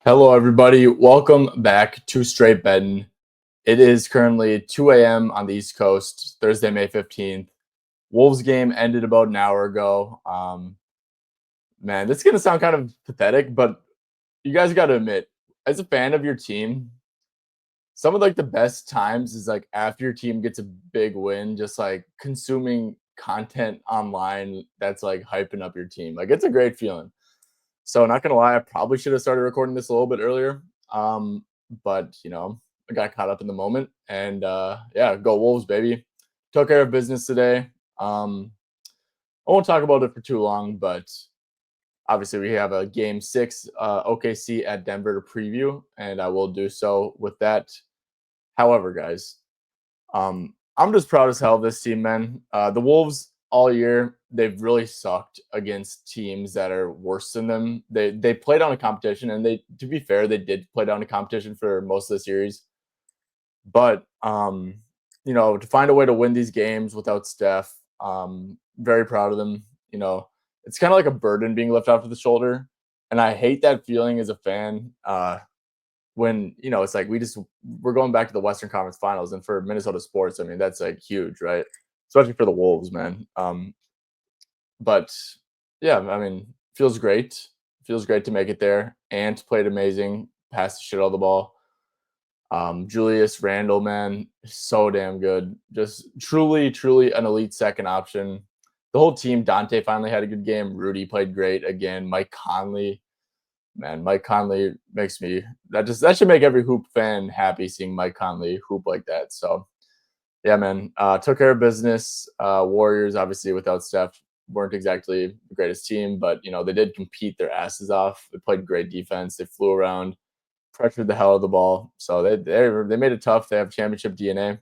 Hello, everybody. Welcome back to Straight Betting. It is currently 2 a.m. on the East Coast, Thursday, May 15th. Wolves game ended about an hour ago. Man, this is going to sound kind of pathetic, but you guys got to admit, as a fan of your team, some of the best times is like after your team gets a big win, just like consuming content online that's like hyping up your team. Like it's a great feeling. So not gonna lie, I probably should have started recording this a little bit earlier. But I got caught up in the moment and yeah, go Wolves, baby. Took care of business today. I won't talk about it for too long, but obviously we have a game 6 OKC at Denver to preview, and I will do so with that. However, guys, I'm just proud as hell of this team, man. The Wolves all year, they've really sucked against teams that are worse than them. They played down a competition, and they, to be fair, they did play down a competition for most of the series. But to find a way to win these games without Steph, very proud of them. It's kind of like a burden being lifted off of the shoulder, and I hate that feeling as a fan. When it's like we're going back to the Western Conference Finals, and for Minnesota sports, I mean that's like huge, right? Especially for the Wolves, man. But yeah, I mean, feels great. Feels great to make it there. Ant played amazing, passed the shit out of the ball. Julius Randle, man, so damn good. Just truly an elite second option. The whole team, Dante finally had a good game. Rudy played great again. Mike Conley, man, Mike Conley makes me that should make every hoop fan happy seeing Mike Conley hoop like that. So yeah, man, took care of business. Warriors obviously without Steph weren't exactly the greatest team, but they did compete their asses off. They played great defense. They flew around, pressured the hell out of the ball. So they made it tough. They have championship DNA.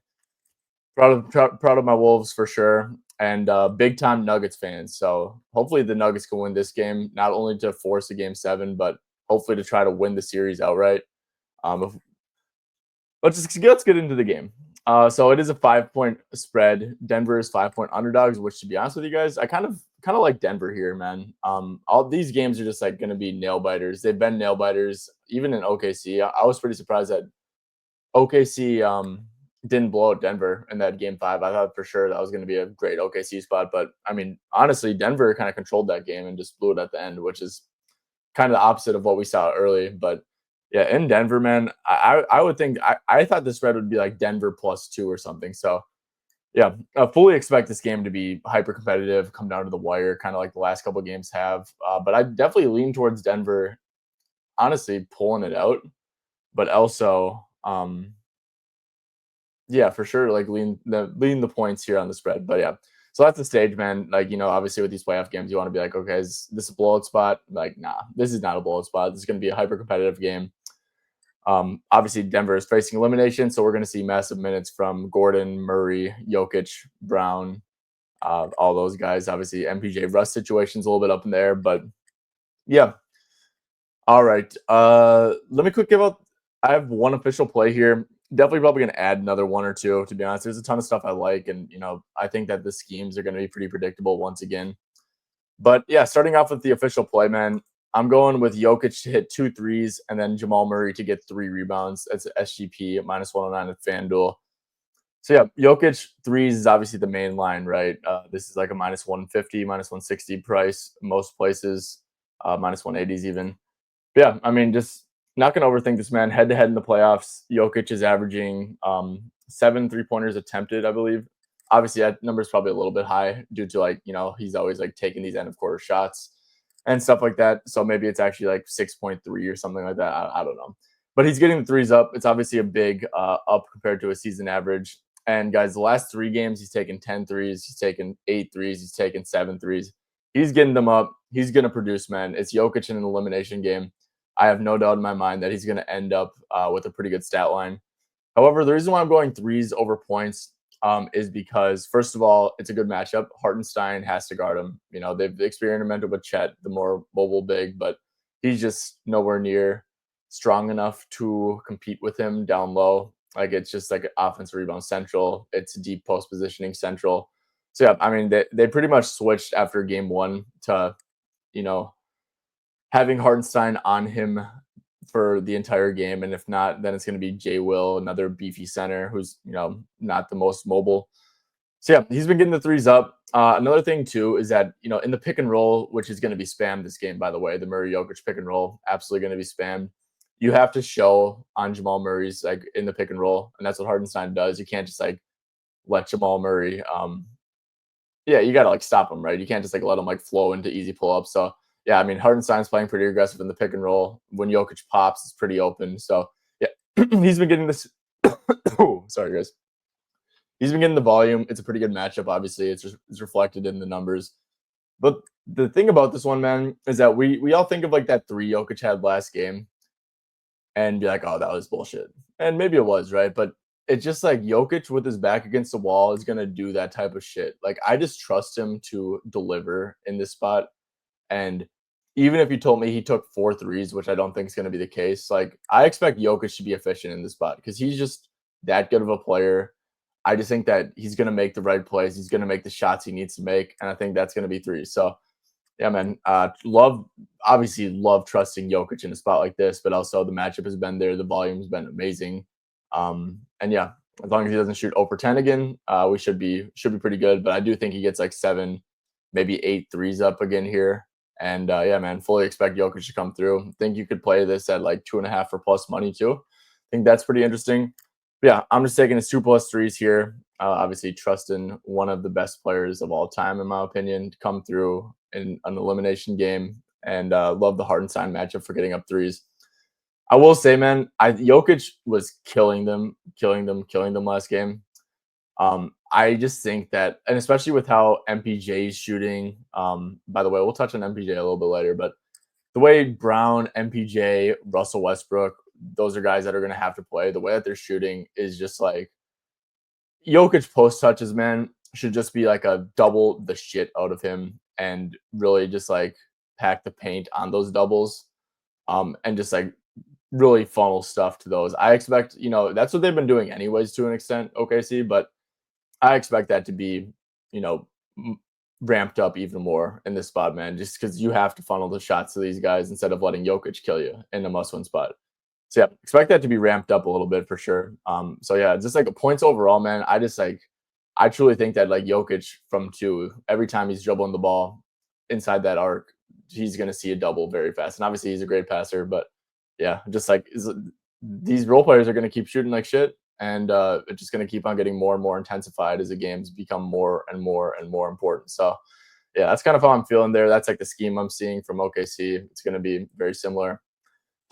Proud of my Wolves for sure, and big time Nuggets fans. So hopefully the Nuggets can win this game, not only to force a game 7, but hopefully to try to win the series outright. If, let's get into the game. So it is a 5-point spread. Denver is 5-point underdogs, which to be honest with you guys, I kind of like Denver here, man. All these games are just like going to be nail biters. They've been nail biters even in OKC. I was pretty surprised that OKC didn't blow out Denver in that game 5. I thought for sure that was going to be a great OKC spot, but I mean, honestly, Denver kind of controlled that game and just blew it at the end, which is kind of the opposite of what we saw early. But yeah, in Denver, man, I would think I thought the spread would be like Denver +2 or something. So yeah, I fully expect this game to be hyper competitive, come down to the wire, kind of like the last couple of games have. But I definitely lean towards Denver, honestly, pulling it out, but also yeah, for sure. Like lean the points here on the spread. But yeah. So that's the stage, man. Like, obviously with these playoff games, you want to be like, okay, is this a blowout spot? Like, nah, this is not a blowout spot. This is gonna be a hyper competitive game. Obviously Denver is facing elimination, so we're gonna see massive minutes from Gordon, Murray, Jokic, Brown, all those guys. Obviously, MPJ Russ situation's a little bit up in there, but yeah. All right. Let me quick give out. I have one official play here. Definitely probably going to add another one or two, to be honest. There's a ton of stuff I like, and I think that the schemes are going to be pretty predictable once again. But yeah, starting off with the official play, man, I'm going with Jokic to hit 2 threes and then Jamal Murray to get 3 rebounds. That's SGP at -109 at FanDuel. So yeah, Jokic threes is obviously the main line, right? This is like a -150, -160 price most places, -180s even. Yeah, I mean, just not gonna overthink this, man. Head to head in the playoffs, Jokic is averaging 7 3-pointers attempted, I believe. Obviously, that number is probably a little bit high due to he's always like taking these end of quarter shots and stuff like that. So maybe it's actually like 6.3 or something like that. I don't know, but he's getting the threes up. It's obviously a big up compared to a season average. And guys, the last 3 games, he's taken 10 threes, he's taken 8 threes, he's taken 7 threes. He's getting them up. He's gonna produce, man. It's Jokic in an elimination game. I have no doubt in my mind that he's going to end up with a pretty good stat line. However, the reason why I'm going threes over points is because, first of all, it's a good matchup. Hartenstein has to guard him. They've experimented with Chet, the more mobile big, but he's just nowhere near strong enough to compete with him down low. Like, it's just like offensive rebound central. It's deep post positioning central. So, yeah, I mean, they pretty much switched after game 1 to, having Hartenstein on him for the entire game, and if not, then it's going to be Jay Will, another beefy center who's not the most mobile. So yeah, he's been getting the threes up. Another thing too is that in the pick and roll, which is going to be spammed this game, by the way, the Murray Jokic pick and roll absolutely going to be spammed. You have to show on Jamal Murray's like in the pick and roll, and that's what Hardenstein does. You can't just like let Jamal Murray. Yeah, you got to like stop him, right? You can't just like let him like flow into easy pull ups. So yeah, I mean Hardenstein's playing pretty aggressive in the pick and roll. When Jokic pops, it's pretty open. So yeah, he's been getting this. Oh, sorry guys. He's been getting the volume. It's a pretty good matchup. Obviously, it's reflected in the numbers. But the thing about this one, man, is that we all think of like that 3 Jokic had last game and be like, oh, that was bullshit. And maybe it was, right? But it's just like Jokic with his back against the wall is gonna do that type of shit. Like I just trust him to deliver in this spot. And even if you told me he took 4 threes, which I don't think is gonna be the case, like I expect Jokic to be efficient in this spot because he's just that good of a player. I just think that he's going to make the right plays. He's going to make the shots he needs to make. And I think that's going to be 3. So, yeah, man, obviously love trusting Jokic in a spot like this, but also the matchup has been there. The volume's been amazing. And yeah, as long as he doesn't shoot over 10 again, we should be pretty good. But I do think he gets like 7, maybe 8 threes up again here. And yeah, man, fully expect Jokic to come through. Think you could play this at like 2.5 for plus money too. I think that's pretty interesting. Yeah, I'm just taking his 2 plus 3s here. Obviously, trusting one of the best players of all time, in my opinion, to come through in an elimination game. And love the Hardenstein matchup for getting up 3s. I will say, man, Jokic was killing them last game. I just think that, and especially with how MPJ is shooting. By the way, we'll touch on MPJ a little bit later, but the way Brown, MPJ, Russell Westbrook, those are guys that are going to have to play. The way that they're shooting is just like Jokic post touches, man, should just be like a double the shit out of him and really just like pack the paint on those doubles and just like really funnel stuff to those. I expect, that's what they've been doing anyways to an extent, OKC, but I expect that to be, ramped up even more in this spot, man, just because you have to funnel the shots to these guys instead of letting Jokic kill you in a must-win spot. So yeah, expect that to be ramped up a little bit for sure. So yeah, just like points overall, man. I truly think that like Jokic from 2, every time he's dribbling the ball inside that arc, he's gonna see a double very fast. And obviously he's a great passer, but yeah, just like these role players are gonna keep shooting like shit, and it's just gonna keep on getting more and more intensified as the games become more and more and more important. So yeah, that's kind of how I'm feeling there. That's like the scheme I'm seeing from OKC. It's gonna be very similar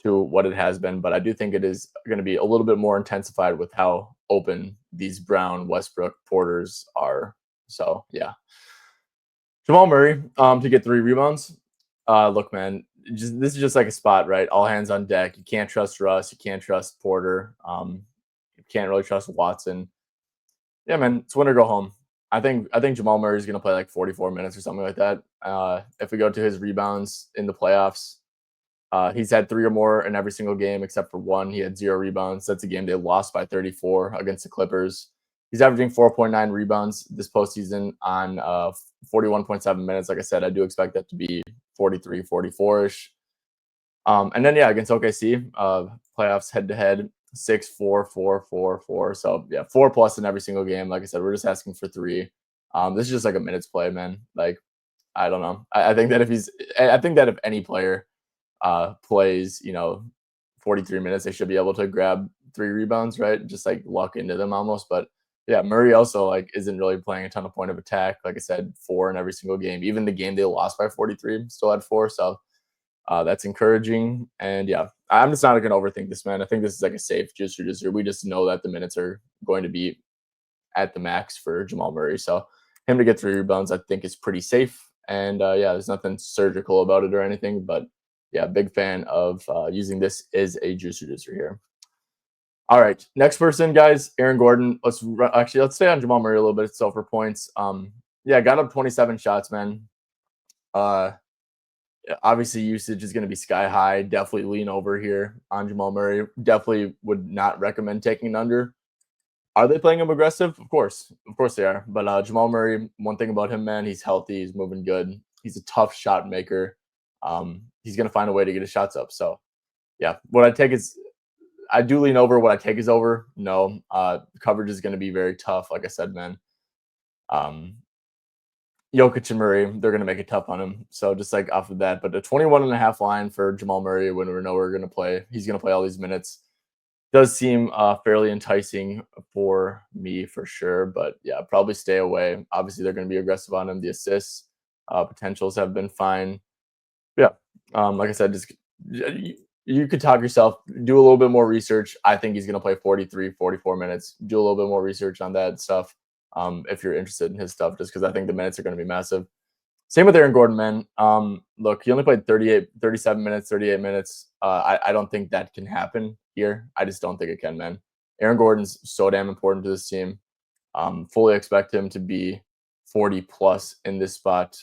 to what it has been, but I do think it is going to be a little bit more intensified with how open these Brown, Westbrook, Porters are. So yeah, Jamal Murray to get 3 rebounds. Look, man, this is just like a spot, right? All hands on deck. You can't trust Russ. You can't trust Porter. You can't really trust Watson. Yeah, man, it's win or go home. I think Jamal Murray is going to play like 44 minutes or something like that. If we go to his rebounds in the playoffs. He's had 3 or more in every single game except for 1. He had 0 rebounds. That's a game they lost by 34 against the Clippers. He's averaging 4.9 rebounds this postseason on 41.7 minutes. Like I said, I do expect that to be 43, 44-ish. And then, yeah, against OKC, playoffs head-to-head, 6, 4, 4, 4, 4. So, yeah, 4 plus in every single game. Like I said, we're just asking for 3. This is just like a minutes play, man. Like, I don't know. I think that if any player plays 43 minutes, they should be able to grab 3 rebounds, right? Just like luck into them almost. But yeah, Murray also like isn't really playing a ton of point of attack. Like I said, 4 in every single game. Even the game they lost by 43 still had 4. So that's encouraging. And yeah, I'm just not going to overthink this, man. I think this is like a safe juicer. We just know that the minutes are going to be at the max for Jamal Murray. So him to get 3 rebounds, I think is pretty safe. And yeah, there's nothing surgical about it or anything, but yeah, big fan of using this as a juicer here. All right, next person, guys, Aaron Gordon. Let's stay on Jamal Murray a little bit. So for points, yeah, got up 27 shots, man. Obviously, usage is going to be sky high. Definitely lean over here on Jamal Murray. Definitely would not recommend taking an under. Are they playing him aggressive? Of course they are. But Jamal Murray, one thing about him, man, he's healthy. He's moving good. He's a tough shot maker. He's going to find a way to get his shots up. So Yeah, what I take is I do lean over. What I take is over. No, coverage is going to be very tough. Like I said, man. Um, Jokic and Murray, they're going to make it tough on him. So just like off of that, but a 21.5 line for Jamal Murray when we know we're going to play, he's going to play all these minutes. Does seem fairly enticing for me for sure, but yeah, probably stay away. Obviously, they're going to be aggressive on him. The assists potentials have been fine. Yeah, like I said, just you could talk yourself, do a little bit more research. I think he's going to play 43, 44 minutes. Do a little bit more research on that stuff if you're interested in his stuff, just because I think the minutes are going to be massive. Same with Aaron Gordon, man. Look, he only played 38, 37 minutes, 38 minutes. I don't think that can happen here. I just don't think it can, man. Aaron Gordon's so damn important to this team. Fully expect him to be 40 plus in this spot.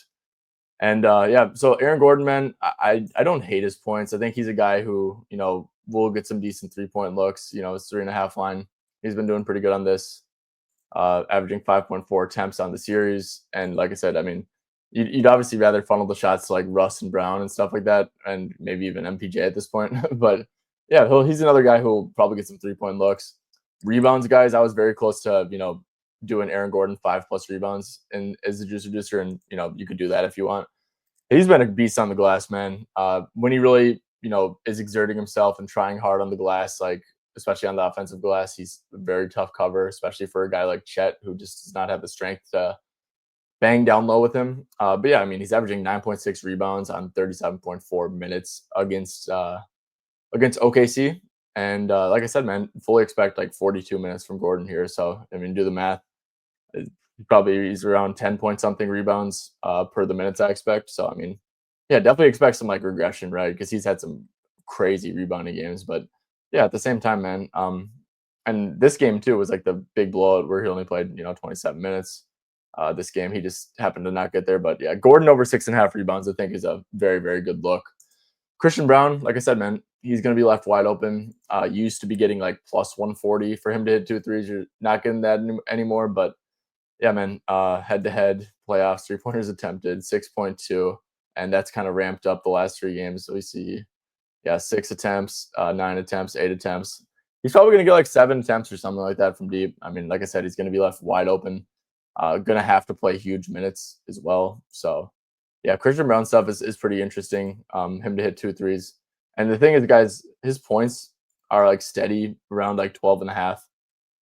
And yeah, so Aaron Gordon, man, I don't hate his points. I think he's a guy who, will get some decent 3-point looks. His 3.5 line. He's been doing pretty good on this, averaging 5.4 attempts on the series. And like I said, I mean, you'd obviously rather funnel the shots to like Russ and Brown and stuff like that, and maybe even MPJ at this point. But yeah, he's another guy who will probably get some 3-point looks. Rebounds, guys, I was very close to doing Aaron Gordon 5+ rebounds and as a juice reducer, and you could do that if you want. He's been a beast on the glass, man. When he really is exerting himself and trying hard on the glass, like especially on the offensive glass, he's a very tough cover, especially for a guy like Chet who just does not have the strength to bang down low with him. But yeah, I mean, he's averaging 9.6 rebounds on 37.4 minutes against OKC. And like I said, man, fully expect like 42 minutes from Gordon here. So I mean, do the math. Probably he's around 10 point something rebounds per the minutes I expect. So I mean, yeah, definitely expect some like regression, right? Because he's had some crazy rebounding games. But yeah, at the same time, man. And this game too was like the big blowout where he only played 27 minutes. This game he just happened to not get there. But yeah, Gordon over 6.5 rebounds I think is a very, very good look. Christian Brown, like I said, man, he's going to be left wide open. Used to be getting like plus 140 for him to hit 2 threes. You're not getting that anymore. But yeah, man, head-to-head playoffs, 3-pointers attempted, 6.2, and that's kind of ramped up the last 3 games. So we see, yeah, 6 attempts, 9 attempts, 8 attempts. He's probably going to get like 7 attempts or something like that from deep. I mean, like I said, he's going to be left wide open. Going to have to play huge minutes as well. So, yeah, Christian Brown stuff is pretty interesting. Him to hit 2 threes. And the thing is, guys, his points are like steady around like 12.5.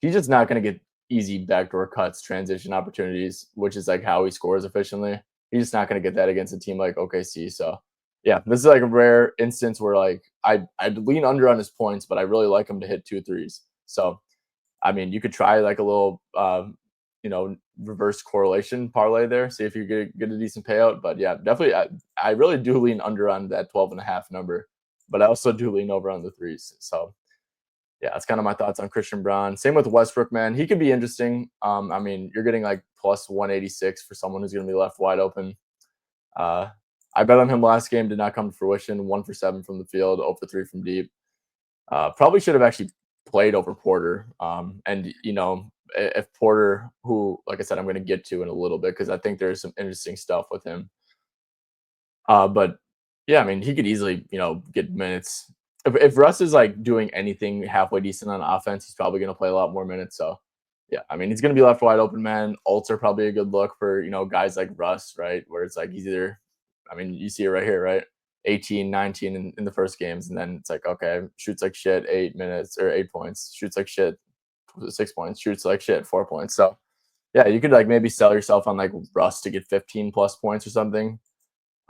He's just not going to get easy backdoor cuts, transition opportunities, which is like how he scores efficiently. He's just not going to get that against a team like OKC. So, yeah, this is like a rare instance where like I'd lean under on his points, but I really like him to hit 2 threes. So, I mean, you could try like a little, reverse correlation parlay there, see if you get a decent payout. But yeah, definitely, I really do lean under on that 12.5 number, but I also do lean over on the threes. So, yeah, that's kind of my thoughts on Christian Brown. Same with Westbrook, man. He could be interesting. I mean, you're getting like plus 186 for someone who's going to be left wide open. I bet on him last game, did not come to fruition. 1 for 7 from the field, 0 for 3 from deep. Probably should have actually played over Porter. And if Porter, who, like I said, I'm going to get to in a little bit because I think there's some interesting stuff with him. But yeah, I mean, he could easily, get minutes. If Russ is like doing anything halfway decent on offense, he's probably going to play a lot more minutes. So yeah, I mean, he's going to be left wide open, man. Ults are probably a good look for, guys like Russ, right? Where it's like he's either, I mean, you see it right here, right? 18, 19 in the first games. And then it's like, okay, shoots like shit, 8 minutes or 8 points, shoots like shit, 6 points, shoots like shit, 4 points. So yeah, you could like maybe sell yourself on like Russ to get 15 plus points or something.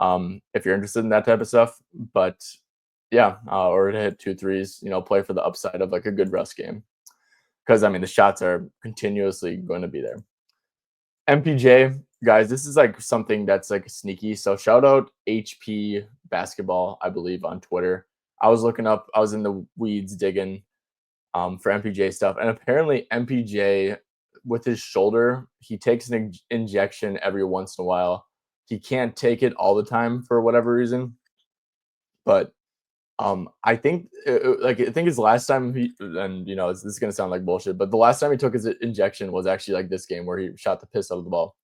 If you're interested in that type of stuff. But yeah, or to hit 2 threes, play for the upside of like a good Russ game. Because I mean, the shots are continuously going to be there. MPJ, guys, this is like something that's like sneaky. So shout out HP Basketball, I believe, on Twitter. I was in the weeds digging for MPJ stuff, and apparently MPJ with his shoulder, he takes an injection every once in a while. He can't take it all the time for whatever reason, but I think his last time this is gonna sound like bullshit, but the last time he took his injection was actually like this game where he shot the piss out of the ball.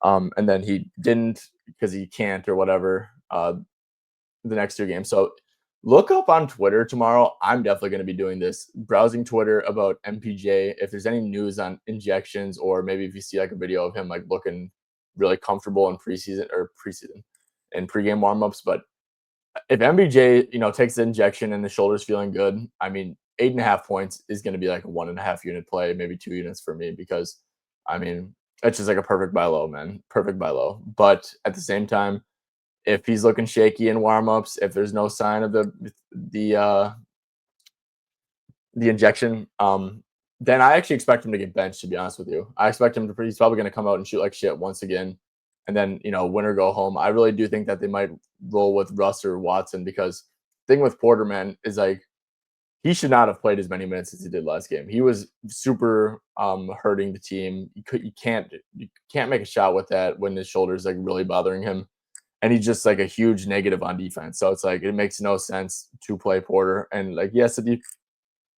And then he didn't because he can't or whatever the next 2 games. So Look up on Twitter tomorrow. I'm definitely going to be doing this, browsing Twitter about MPJ. If there's any news on injections, or maybe if you see like a video of him like looking really comfortable in preseason and pregame warmups. But if MPJ, takes the injection and the shoulder's feeling good, I mean, 8.5 points is going to be like a 1.5 unit play, maybe 2 units for me, because I mean, it's just like a perfect buy low, man. Perfect buy low. But at the same time, if he's looking shaky in warmups, if there's no sign of the uh, the injection, then I actually expect him to get benched. To be honest with you, I expect him to. He's probably going to come out and shoot like shit once again, and then win or go home. I really do think that they might roll with Russ or Watson, because the thing with Porter, man, is like he should not have played as many minutes as he did last game. He was super hurting the team. You can't make a shot with that when his shoulder's like really bothering him, and he's just like a huge negative on defense. So it's like it makes no sense to play Porter. And like, yes, the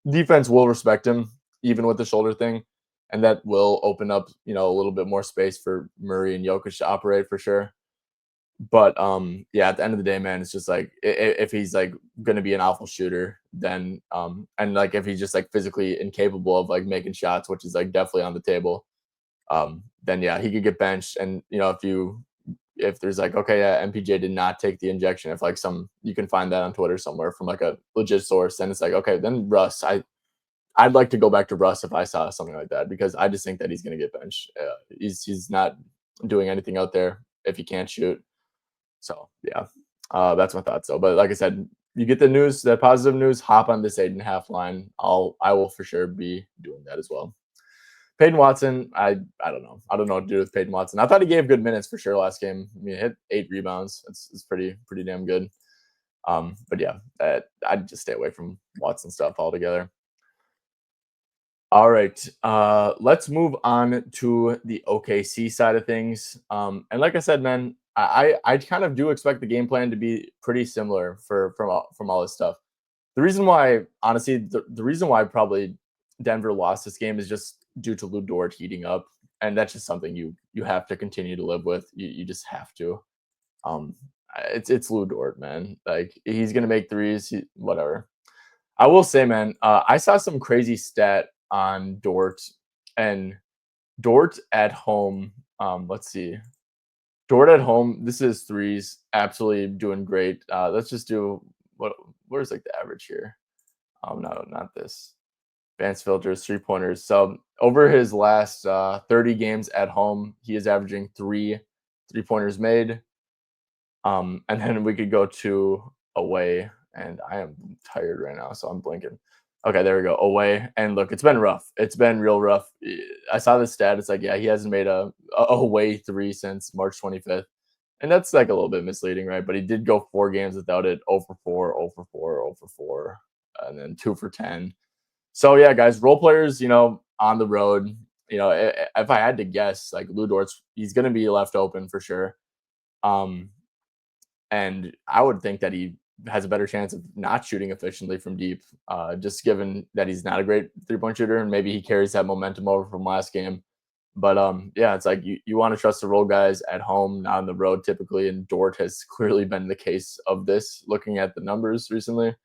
defense will respect him even with the shoulder thing, and that will open up a little bit more space for Murray and Jokic to operate for sure. But yeah, at the end of the day, man, it's just like if he's like going to be an awful shooter, then and like if he's just like physically incapable of like making shots, which is like definitely on the table, then yeah, he could get benched. And if there's like, okay, yeah, MPJ did not take the injection, if like you can find that on Twitter somewhere from like a legit source, then it's like, okay, then Russ, I'd like to go back to Russ if I saw something like that, because I just think that he's going to get benched. He's not doing anything out there if he can't shoot. So yeah, that's my thoughts though. But like I said, you get the news, the positive news, hop on this 8.5 line. I will for sure be doing that as well. Peyton Watson, I don't know. I don't know what to do with Peyton Watson. I thought he gave good minutes for sure last game. I mean, he hit 8 rebounds. It's pretty damn good. But yeah, I'd just stay away from Watson stuff altogether. All right, let's move on to the OKC side of things. And like I said, man, I kind of do expect the game plan to be pretty similar from all this stuff. The reason why, honestly, the reason why probably Denver lost this game is just due to Lou Dort heating up, and that's just something you have to continue to live with. You just have to. Um, it's Lou Dort, man. Like he's gonna make threes, whatever. I will say, man, I saw some crazy stat on Dort, and Dort at home. Let's see, Dort at home. This is threes, absolutely doing great. Let's just do where's like the average here? No, not this. Advanced filters, 3 pointers. So over his last 30 games at home, he is averaging 3 3 pointers made. And then we could go to away, and I am tired right now, so I'm blinking. Okay, there we go. Away, and look, it's been rough. It's been real rough. I saw this stat. It's like, yeah, he hasn't made a away three since March 25th, and that's like a little bit misleading, right? But he did go 4 games without it. 0 for 4, 0 for 4, 0 for 4, and then 2 for 10. So yeah, guys, role players, on the road. If I had to guess, like Lou Dort's, he's going to be left open for sure. Um, and I would think that he has a better chance of not shooting efficiently from deep, just given that he's not a great 3 point shooter, and maybe he carries that momentum over from last game. But yeah, it's like you want to trust the role guys at home, not on the road typically, and Dort has clearly been the case of this, looking at the numbers recently.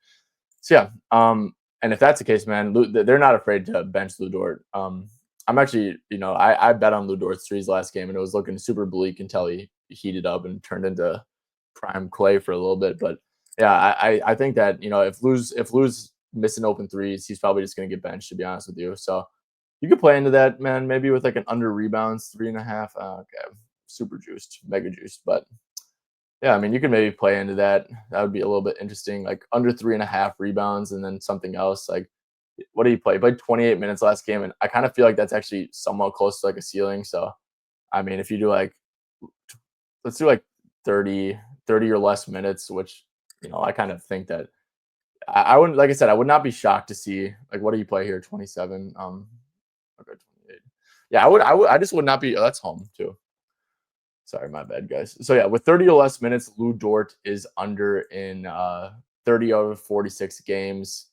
So yeah, and if that's the case, man, they're not afraid to bench Lou Dort. I'm actually, I bet on Lou Dort's threes last game, and it was looking super bleak until he heated up and turned into prime Clay for a little bit. But yeah, I think that if Lou's missing open threes, he's probably just going to get benched. To be honest with you, so you could play into that, man. Maybe with like an under rebounds 3.5. Okay, super juiced, mega juiced, but yeah, I mean, you could maybe play into that. That would be a little bit interesting, like under 3.5 rebounds, and then something else. Like, what do you play? He played 28 minutes last game, and I kind of feel like that's actually somewhat close to like a ceiling. So, I mean, if you do like, let's do like 30 or less minutes, which, I kind of think that I wouldn't, like I said, I would not be shocked to see, like, what do you play here? 27. Okay, 28. Yeah, I just would not be, that's home too. Sorry, my bad, guys. So yeah, with 30 or less minutes, Lou Dort is under in 30 out of 46 games.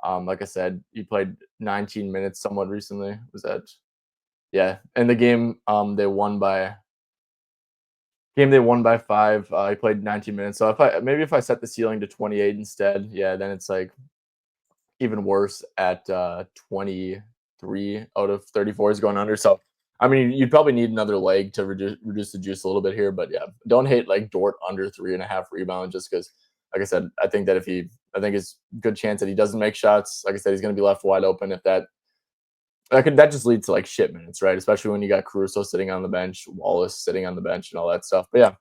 Like I said, he played 19 minutes somewhat recently. Was that? Yeah, and the game they won by Game they won by 5. He played 19 minutes. So if I set the ceiling to 28 instead, yeah, then it's like even worse at 23 out of 34 is going under. So I mean, you'd probably need another leg to reduce the juice a little bit here. But yeah, don't hate like Dort under 3.5 rebounds just because, like I said, I think it's good chance that he doesn't make shots. Like I said, he's going to be left wide open if that just leads to like shit minutes, right? Especially when you got Caruso sitting on the bench, Wallace sitting on the bench, and all that stuff. But yeah,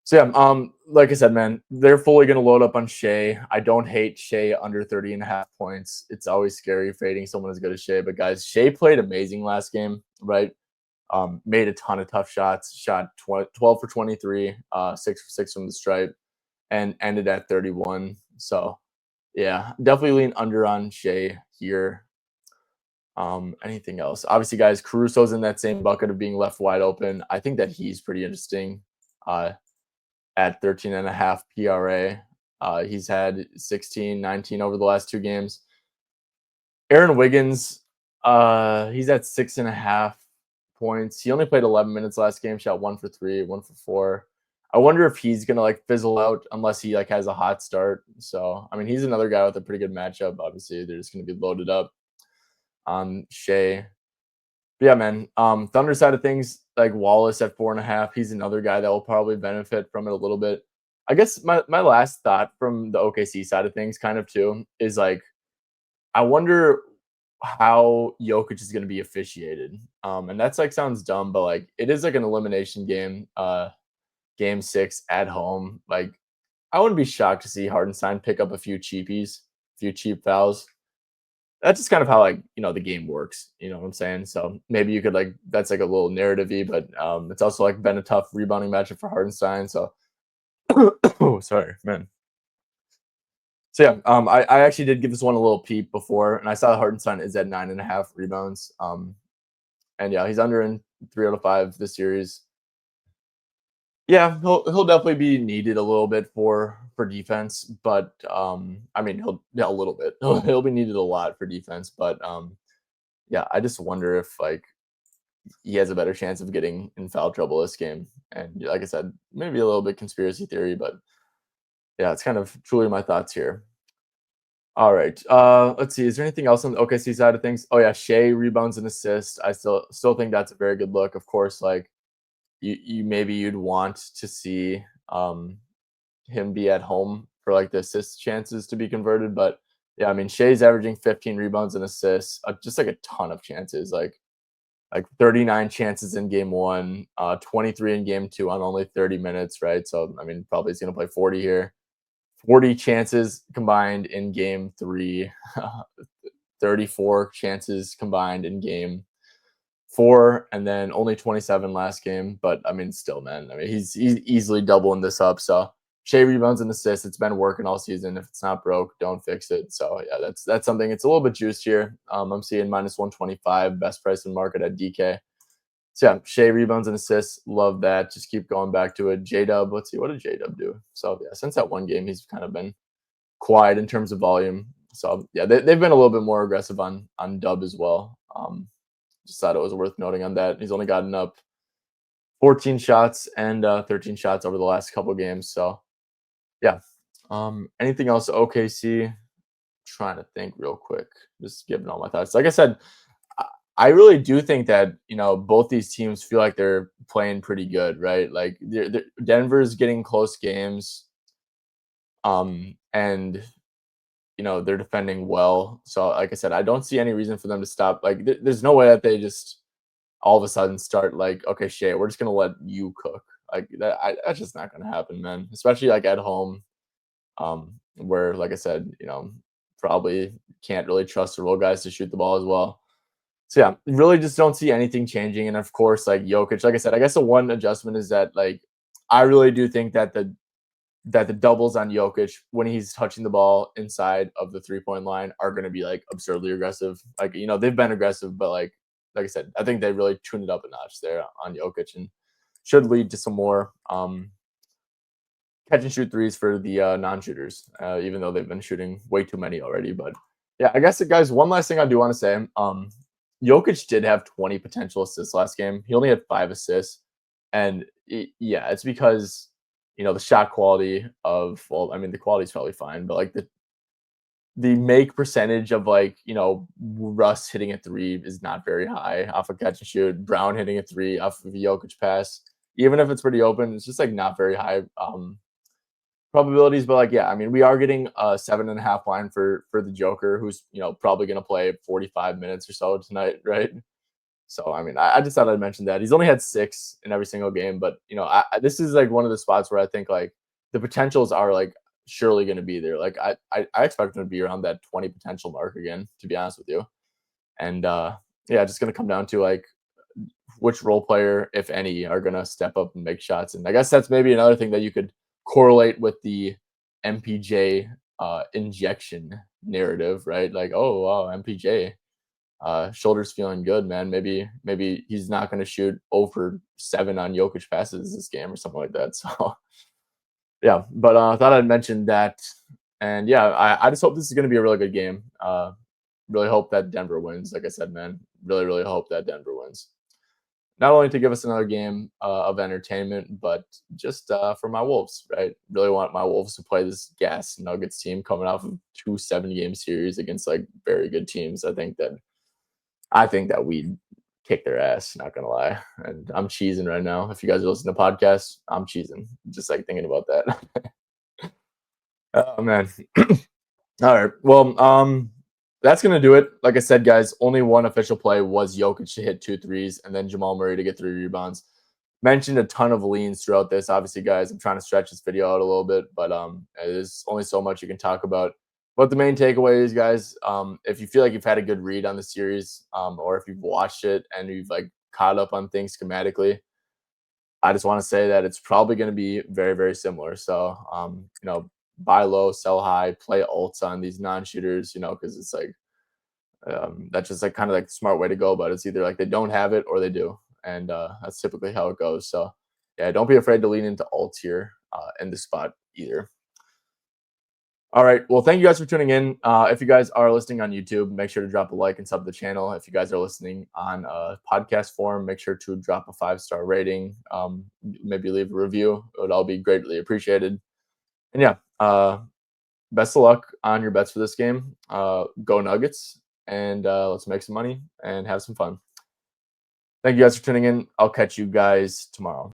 so yeah, like I said, man, they're fully gonna load up on Shea. I don't hate Shea under 30.5 points. It's always scary fading someone as good as Shea. But guys, Shea played amazing last game, right? Made a ton of tough shots, shot 12 for 23, 6 for 6 from the stripe, and ended at 31. So yeah, definitely lean under on Shea here. Anything else? Obviously, guys, Caruso's in that same bucket of being left wide open. I think that he's pretty interesting. At 13.5 PRA. He's had 16, 19 over the last 2 games. Aaron Wiggins, he's at 6.5 points. He only played 11 minutes last game, shot 1 for 3, 1 for 4. I wonder if he's gonna like fizzle out unless he like has a hot start. So I mean, he's another guy with a pretty good matchup. Obviously, they're just gonna be loaded up on Shea. But yeah, man. Thunder side of things, like Wallace at 4.5, he's another guy that will probably benefit from it a little bit. I guess my last thought from the OKC side of things, kind of too, is like I wonder how Jokic is going to be officiated. And that's like sounds dumb, but like it is like an elimination game, game 6 at home. Like I wouldn't be shocked to see Hardenstein pick up a few cheapies, a few cheap fouls. That's just kind of how like the game works. You know what I'm saying? So maybe you could like that's like a little narrative-y, but it's also like been a tough rebounding matchup for Hardenstein. So oh, sorry, man. So yeah, I actually did give this one a little peep before, and I saw Hardenstein is at 9.5 rebounds. And yeah, he's under in 3 out of 5 this series. Yeah, he'll definitely be needed a little bit for defense, but I mean a little bit. He'll be needed a lot for defense, but yeah, I just wonder if like he has a better chance of getting in foul trouble this game. And like I said, maybe a little bit conspiracy theory, but yeah, it's kind of truly my thoughts here. All right. Let's see. Is there anything else on the OKC side of things? Oh yeah, Shea rebounds and assists. I still think that's a very good look. Of course, like you maybe you'd want to see him be at home for like the assist chances to be converted. But yeah, I mean Shea's averaging 15 rebounds and assists, just like a ton of chances, like 39 chances in game 1, 23 in game 2 on only 30 minutes, right? So I mean probably he's gonna play 40 here. 40 chances combined in game 3, 34 chances combined in game 4, and then only 27 last game. But I mean, still, man, I mean, he's easily doubling this up. So Shea rebounds and assists. It's been working all season. If it's not broke, don't fix it. So yeah, that's something. It's a little bit juiced here. I'm seeing -125, best price in market at DK. So yeah, Shea rebounds and assists. Love that. Just keep going back to it. J Dub, let's see, what did J Dub do? So yeah, since that one game, he's kind of been quiet in terms of volume. So yeah, they've been a little bit more aggressive on Dub as well. Just thought it was worth noting on that. He's only gotten up 14 shots and 13 shots over the last couple games. So yeah. Anything else OKC? Trying to think real quick. Just giving all my thoughts. Like I said, I really do think that both these teams feel like they're playing pretty good, right? Like Denver's getting close games, and they're defending well. So like I said, I don't see any reason for them to stop. Like there's no way that they just all of a sudden start like, okay, Shea, we're just gonna let you cook like that. That's just not gonna happen, man. Especially like at home, where like I said, probably can't really trust the role guys to shoot the ball as well. So yeah, really just don't see anything changing. And of course, like Jokic, like I said, I guess the one adjustment is that like I really do think that the doubles on Jokic when he's touching the ball inside of the 3-point line are going to be like absurdly aggressive. Like they've been aggressive, but like I said, I think they really tuned it up a notch there on Jokic and should lead to some more catch and shoot threes for the non-shooters, even though they've been shooting way too many already. But yeah, I guess guys, one last thing I do want to say. Jokic did have 20 potential assists last game. He only had 5 assists. And yeah, it's because the shot quality of well, I mean the quality is probably fine, but like the make percentage of like Russ hitting a three is not very high off a catch and shoot. Brown hitting a three off of a Jokic pass, even if it's pretty open, it's just like not very high probabilities. But like yeah, I mean we are getting a 7.5 line for the Joker, who's probably going to play 45 minutes or so tonight, right? So I mean, I just thought I'd mention that he's only had 6 in every single game, but this is like one of the spots where I think like the potentials are like surely going to be there. Like I expect him to be around that 20 potential mark again, to be honest with you. And yeah, just going to come down to like which role player, if any, are going to step up and make shots. And I guess that's maybe another thing that you could correlate with the MPJ injection narrative, right? Like, oh wow, MPJ shoulders feeling good, man. Maybe he's not going to shoot over 7 on Jokic passes this game or something like that. So yeah, but I thought I'd mention that. And yeah, I just hope this is going to be a really good game. Really hope that Denver wins. Like I said, man, really hope that Denver wins. Not only to give us another game of entertainment, but just for my Wolves, right? Really want my Wolves to play this gas Nuggets team coming off of 2 7-game series against like very good teams. I think that we'd kick their ass, not gonna lie. And I'm cheesing right now. If you guys are listening to podcasts, I'm cheesing. Just like thinking about that. Oh man. All right. Well, that's gonna do it. Like I said, guys, only one official play was Jokic to hit 2 threes and then Jamal Murray to get 3 rebounds. Mentioned a ton of leans throughout this. Obviously, guys, I'm trying to stretch this video out a little bit, but there's only so much you can talk about. But the main takeaway is, guys, if you feel like you've had a good read on the series, or if you've watched it and you've like caught up on things schematically, I just want to say that it's probably going to be very similar. So, buy low, sell high, play alts on these non-shooters, because it's like that's just like kind of like the smart way to go about it. It's either like they don't have it or they do, and that's typically how it goes. So, yeah, don't be afraid to lean into alts here in this spot either. All right. Well, thank you guys for tuning in. If you guys are listening on YouTube, make sure to drop a like and sub the channel. If you guys are listening on podcast form, make sure to drop a 5-star rating. Maybe leave a review. It would all be greatly appreciated. And yeah, best of luck on your bets for this game. Go Nuggets, and let's make some money and have some fun. Thank you guys for tuning in. I'll catch you guys tomorrow.